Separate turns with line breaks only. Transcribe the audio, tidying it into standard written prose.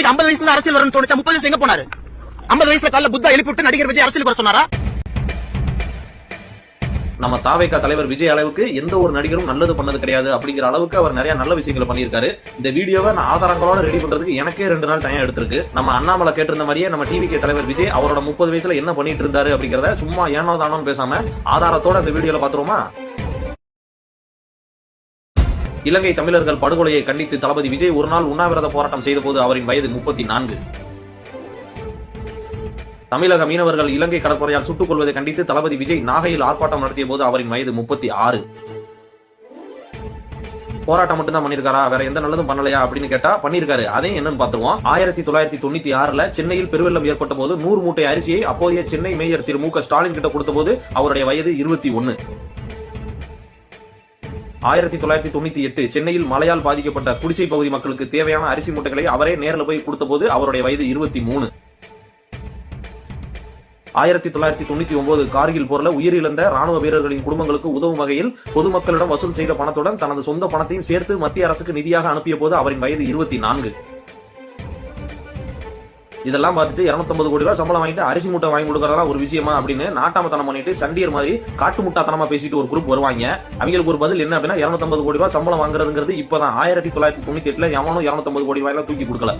விஜய்க்கு 50 வயசுல அரசியல் வரணும்னு தோணுச்சா? 30 வயசுல எங்க போனாரு? 50 வயசுல காலைல புத்தா எழுப்பிவிட்டு நடிகர் விஜய் அரசியல் வர சொன்னாரா?
நம்ம தாவேகா தலைவர் விஜய் அளவுக்கு எந்த ஒரு நடிகரும் நல்லது பண்ணது கிடையாது அப்படிங்கிற அளவுக்கு அவர் நிறைய நல்ல விஷயங்களை பண்ணியிருக்காரு. இந்த வீடியோவை நான் ஆதாரங்களோட ரெடி பண்றதுக்கு எனக்கே 2 நாள் டைம் எடுத்திருக்கு. நம்ம அண்ணாமலை கேட்டிருந்த மாதிரியே நம்ம டிவிகே தலைவர் விஜய் அவரோட 30 வயசுல என்ன பண்ணிட்டு இருந்தாரு அப்படிங்கறத சும்மா ஏனோ தானோன்னு பேசாம ஆதாரத்தோட இந்த வீடியோல பாத்துருவோமா? இலங்கை தமிழர்கள் படுகொலையை கண்டித்து தளபதி விஜய் ஒரு நாள் உண்ணாவிரத போராட்டம் செய்த போது அவரின் வயது 34. தமிழக மீனவர்கள் இலங்கை கடற்படையால் சுட்டுக் கொள்வதை கண்டித்து தளபதி விஜய் நாகையில் ஆர்ப்பாட்டம் நடத்திய போது அவரின் வயது 36. போராட்டம் மட்டும் தான் பண்ணிருக்காரா, வேற எந்த நல்லதும் பண்ணலையா அப்படின்னு கேட்டா பண்ணிருக்காரு. அதையும் என்னன்னு பாத்துருவோம். 1996 சென்னையில் பெருவெள்ளம் ஏற்பட்ட போது 100 மூட்டை அரிசியை அப்போதைய சென்னை மேயர் திரு மு.க. ஸ்டாலின் கிட்ட கொடுத்த போது அவருடைய வயது 21. 1998 சென்னையில் மழையால் பாதிக்கப்பட்ட குடிசை பகுதி மக்களுக்கு தேவையான அரிசி மூட்டைகளை அவரே நேரில் போய் கொடுத்த போது அவருடைய வயது 23. 1999 கார்கில் போர்ல உயிரிழந்த ராணுவ வீரர்களின் குடும்பங்களுக்கு உதவும் வகையில் பொதுமக்களிடம் வசூல் செய்த பணத்துடன் தனது சொந்த பணத்தையும் சேர்த்து மத்திய அரசுக்கு நிதியாக அனுப்பிய போது அவரின் வயது 24. இதெல்லாம் பார்த்துட்டு 250 கோடி ரூபாய் சம்பளம் வாங்கிட்டு அரிசி மூட்டை வாங்கி கொடுக்கறதா ஒரு விஷயமா அப்படின்னு நாட்டாமத்தனம் பண்ணிட்டு சண்டியர் மாதிரி காட்டு முட்டாத்தனமா பேசிட்டு ஒரு குரூப் வருவாங்க. அவங்களுக்கு ஒரு பதில் என்ன அப்படின்னா 250 கோடி ரூபாய் சம்பளம் வாங்குறதுங்கிறது இப்பதான் 1998 எவனும் 250 கோடி ரூபாய் தூக்கி கொடுக்கல.